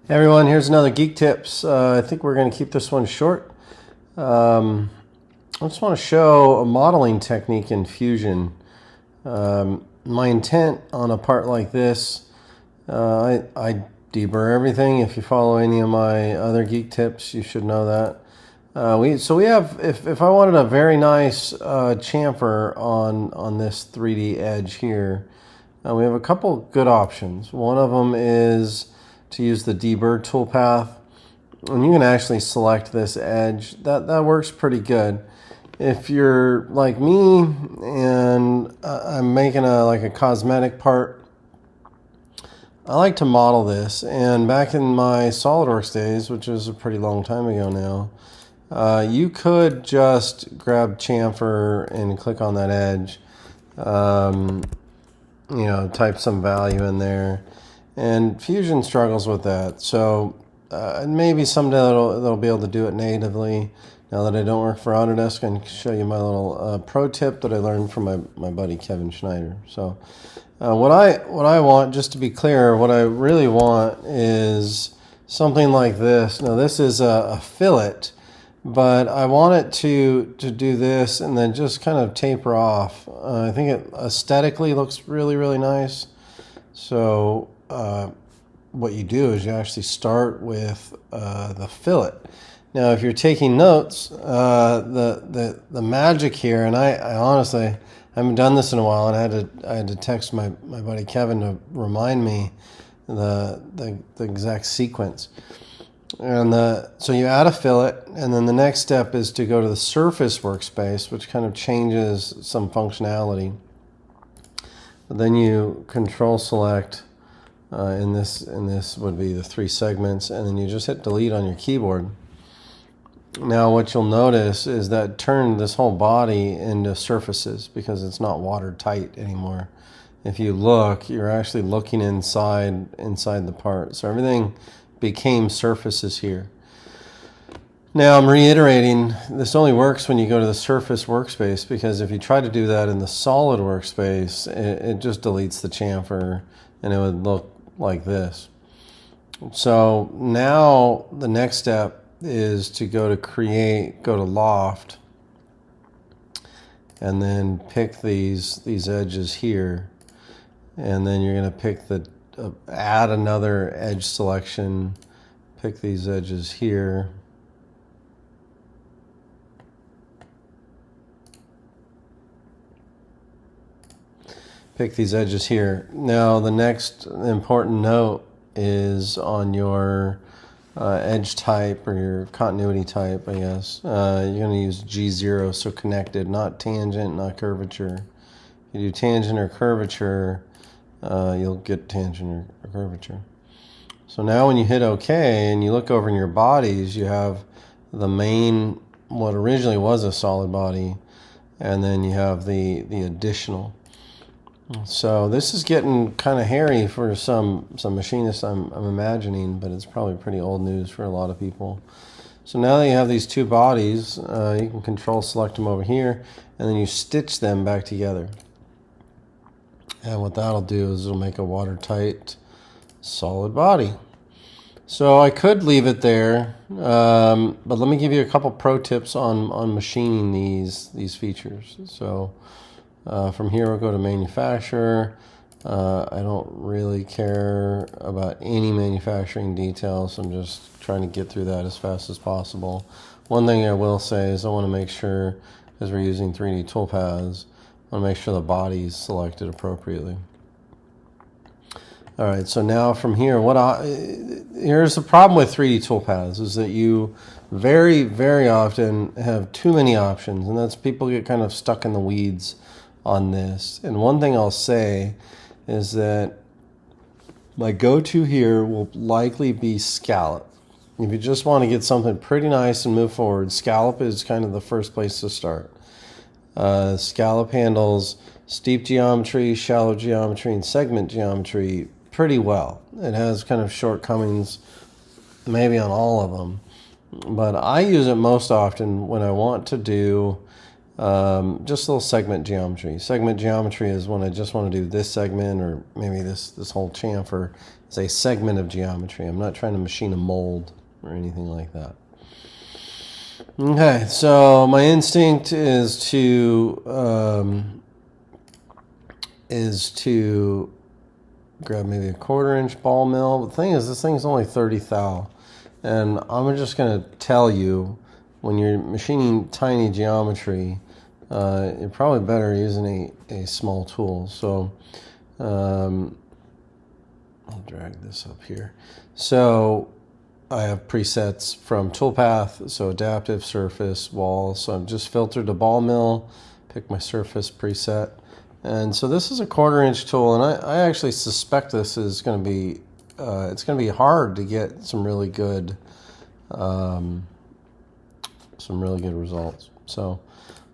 Hey everyone, here's another Geek Tips. I think we're going to keep this one short. I just want to show a modeling technique in Fusion. My intent on a part like this, I deburr everything. If you follow any of my other Geek Tips, you should know that. We have, if I wanted a very nice chamfer on this 3D edge here, we have a couple good options. One of them is to use the deburr toolpath, and you can actually select this edge. That works pretty good. If you're like me and I'm making a cosmetic part, I like to model this. And back in my SolidWorks days, which is a pretty long time ago now, you could just grab chamfer and click on that edge, type some value in there. And Fusion struggles with that, so maybe someday they'll be able to do it natively. Now that I don't work for Autodesk, I can show you my little pro tip that I learned from my buddy Kevin Schneider. So what I want, just to be clear, what I really want is something like this. Now this is a fillet, but I want it to do this and then just kind of taper off. I think it aesthetically looks really, really nice. So what you do is you actually start with the fillet. Now, if you're taking notes, the magic here, and I honestly I haven't done this in a while, and I had to text my buddy Kevin to remind me the exact sequence. And so you add a fillet, and then the next step is to go to the Surface Workspace, which kind of changes some functionality. But then you control select, in this would be the 3 segments, and then you just hit delete on your keyboard. Now what you'll notice is that turned this whole body into surfaces because it's not watertight anymore. If you look, you're actually looking inside the part. So everything became surfaces here. Now I'm reiterating, this only works when you go to the Surface Workspace, because if you try to do that in the Solid Workspace, it just deletes the chamfer and it would look like this. So now the next step is to go to Loft, and then pick these edges here, and then you're going to pick add another edge selection, pick these edges here. Pick these edges here. Now the next important note is on your edge type, or your continuity type, I guess. You're going to use G0, so connected, not tangent, not curvature. If you do tangent or curvature, you'll get tangent or curvature. So now when you hit OK and you look over in your bodies, you have the main, what originally was a solid body, and then you have the additional. So this is getting kind of hairy for some machinists, I'm imagining, but it's probably pretty old news for a lot of people. So now that you have these 2 bodies, you can control select them over here, and then you stitch them back together. And what that'll do is it'll make a watertight solid body. So I could leave it there, but let me give you a couple pro tips on machining these features. So from here we'll go to manufacturer. I don't really care about any manufacturing details. I'm just trying to get through that as fast as possible. One thing I will say is I want to make sure, as we're using 3D Toolpaths, I want to make sure the body is selected appropriately. All right, so now from here, here's the problem with 3D Toolpaths, is that you very, very often have too many options, and that's people get kind of stuck in the weeds on this. And one thing I'll say is that my go-to here will likely be Scallop. If you just want to get something pretty nice and move forward, Scallop is kind of the first place to start. Scallop handles steep geometry, shallow geometry, and segment geometry pretty well. It has kind of shortcomings maybe on all of them, but I use it most often when I want to do Just a little segment geometry. Segment geometry is when I just want to do this segment, or maybe this whole chamfer is a segment of geometry. I'm not trying to machine a mold or anything like that. Okay, so my instinct is to grab maybe a 1/4 inch ball mill. But the thing is, this thing's only 30 thou, and I'm just going to tell you, when you're machining tiny geometry, you're probably better using a small tool. So I'll drag this up here. So I have presets from Toolpaths, so adaptive, surface, wall. So I've just filtered the ball mill, pick my surface preset. And so this is a 1/4 inch tool, and I actually suspect this is going to be, it's going to be hard to get some really good results. So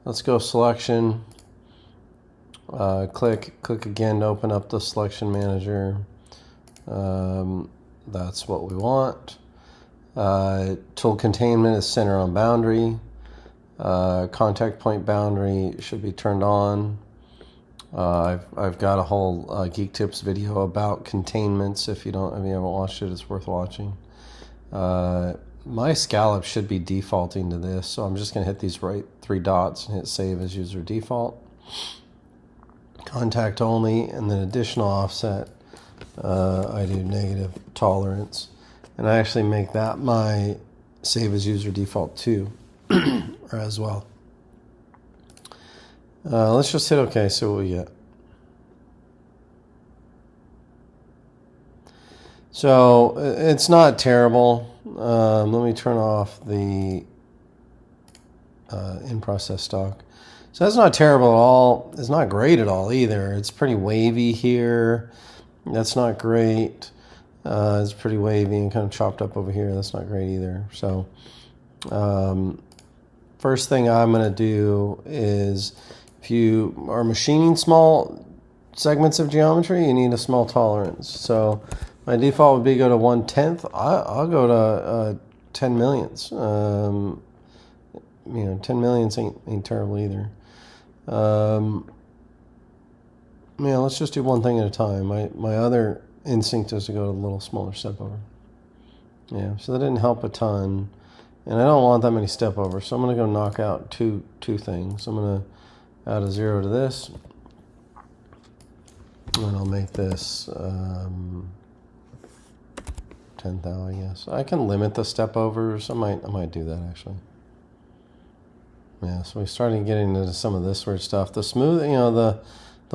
let's go selection, click again to open up the selection manager. That's what we want. Tool containment is center on boundary. Contact point boundary should be turned on. I've got a whole Geek Tips video about containments. If you haven't watched it, it's worth watching. My Scallop should be defaulting to this, so I'm just going to hit these right 3 dots and hit save as user default. Contact only, and then additional offset. I do negative tolerance, and I actually make that my save as user default too, or as well. Let's just hit OK, see what we get. So it's not terrible. Let me turn off the in-process stock. So that's not terrible at all. It's not great at all either. It's pretty wavy here. That's not great. It's pretty wavy and kind of chopped up over here. That's not great either. So first thing I'm going to do is, if you are machining small segments of geometry, you need a small tolerance. So my default would be go to 1/10. I'll go to 10 millionths. 10 millionths ain't terrible either. Let's just do one thing at a time. My other instinct is to go to a little smaller stepover. Yeah, so that didn't help a ton, and I don't want that many stepovers. So I'm going to go knock out two things. I'm going to add a 0 to this, and I'll make this 10 thou, I guess. I can limit the stepovers. I might do that actually. Yeah, so we started getting into some of this weird stuff. The smooth, the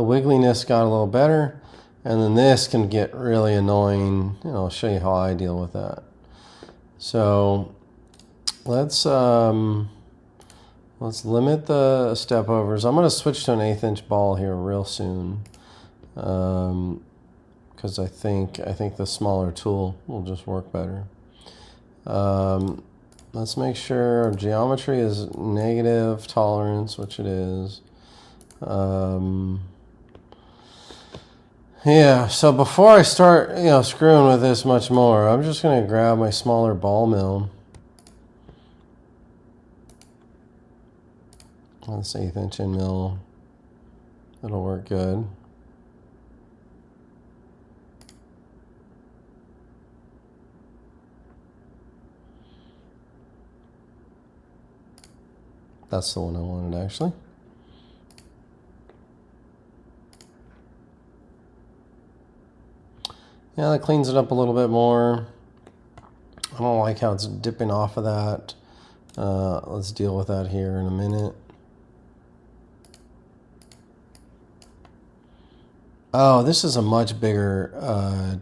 wiggliness got a little better, and then this can get really annoying. I'll show you how I deal with that. So let's limit the stepovers. I'm going to switch to an 1/8 inch ball here real soon, because I think the smaller tool will just work better. Let's make sure our geometry is negative tolerance, which it is. Yeah, so before I start, screwing with this much more, I'm just going to grab my smaller ball mill. Let's 1/8 inch in mill. That'll work good. That's the one I wanted, actually. Yeah, that cleans it up a little bit more. I don't like how it's dipping off of that. Let's deal with that here in a minute. Oh, this is a much bigger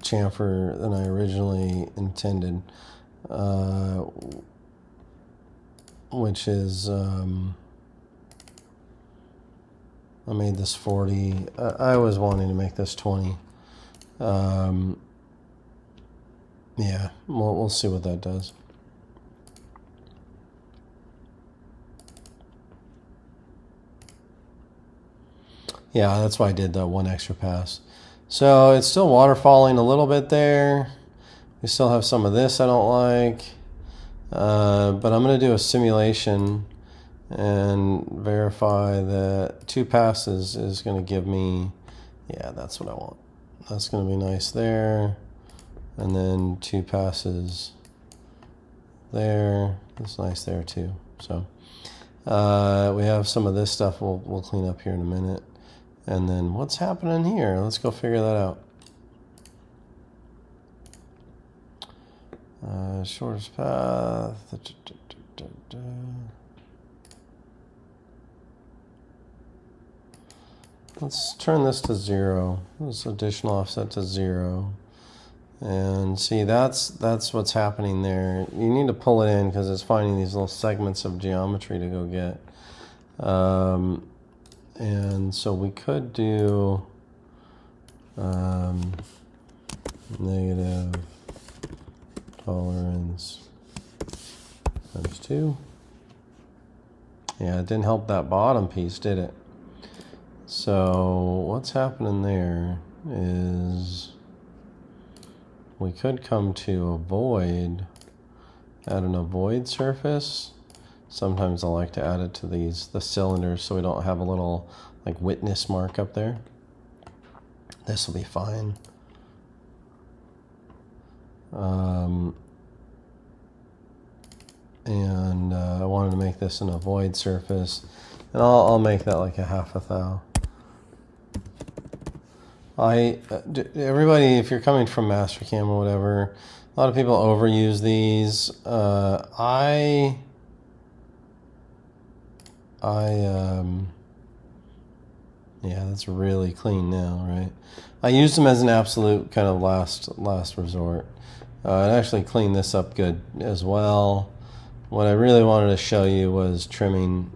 chamfer than I originally intended. Which is, I made this 40. I was wanting to make this 20. Yeah, we'll see what that does. Yeah, that's why I did that one extra pass. So it's still waterfalling a little bit there. We still have some of this I don't like. But I'm going to do a simulation and verify that 2 passes is going to give me, yeah, that's what I want. That's going to be nice there. And then 2 passes there. It's nice there too. So we have some of this stuff we'll clean up here in a minute. And then what's happening here? Let's go figure that out. Shortest path. Let's turn this to 0. This additional offset to 0. And see, that's what's happening there. You need to pull it in because it's finding these little segments of geometry to go get. And so we could do negative tolerance times 2. Yeah, it didn't help that bottom piece, did it? So what's happening there is we could come to avoid, add an avoid surface. Sometimes I like to add it to the cylinders so we don't have a little like witness mark up there. This will be fine. And I wanted to make this an avoid surface, and I'll make that like a 1/2 thou. Everybody, if you're coming from Mastercam or whatever, a lot of people overuse these. Yeah, that's really clean now, right? I used them as an absolute kind of last resort. I'd actually clean this up good as well. What I really wanted to show you was trimming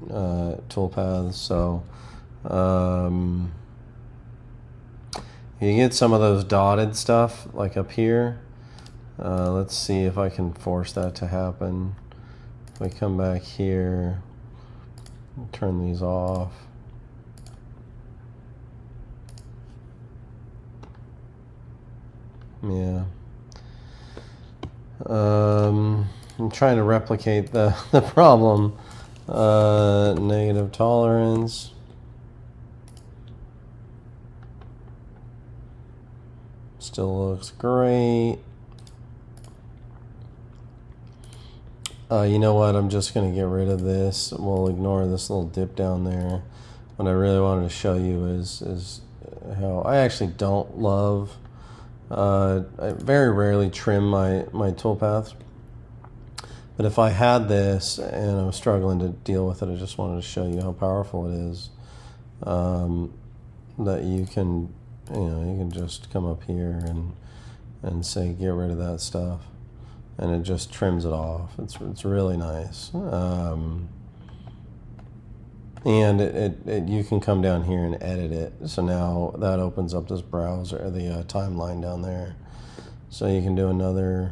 toolpaths. So you get some of those dotted stuff like up here. Let's see if I can force that to happen. If we come back here, turn these off. Yeah. I'm trying to replicate the problem. Negative tolerance. Still looks great. You know what? I'm just going to get rid of this. We'll ignore this little dip down there. What I really wanted to show you is how I actually don't love. I very rarely trim my toolpaths. But if I had this and I was struggling to deal with it, I just wanted to show you how powerful it is. That you can, you can just come up here and say get rid of that stuff, and it just trims it off. It's really nice. And you can come down here and edit it. So now that opens up this browser, the timeline down there. So you can do another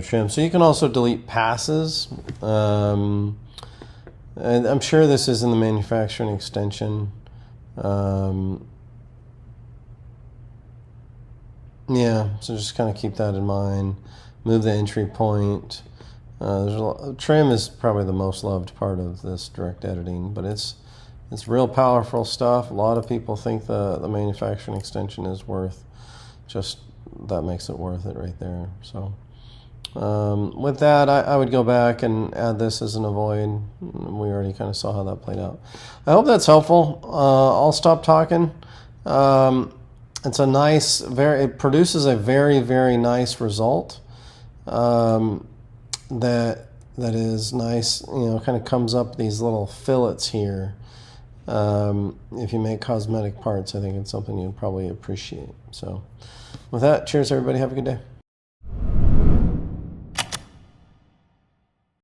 trim. So you can also delete passes. And I'm sure this is in the manufacturing extension. Yeah, so just kind of keep that in mind. Move the entry point. Trim is probably the most loved part of this direct editing, but it's real powerful stuff. A lot of people think the manufacturing extension is worth, just that makes it worth it right there. So with that, I would go back and add this as an avoid. We already kind of saw how that played out. I hope that's helpful. I'll stop talking. It's a nice, it produces a very, very nice result. That is nice, kind of comes up these little fillets here. If you make cosmetic parts, I think it's something you'd probably appreciate. So with that, cheers everybody, have a good day.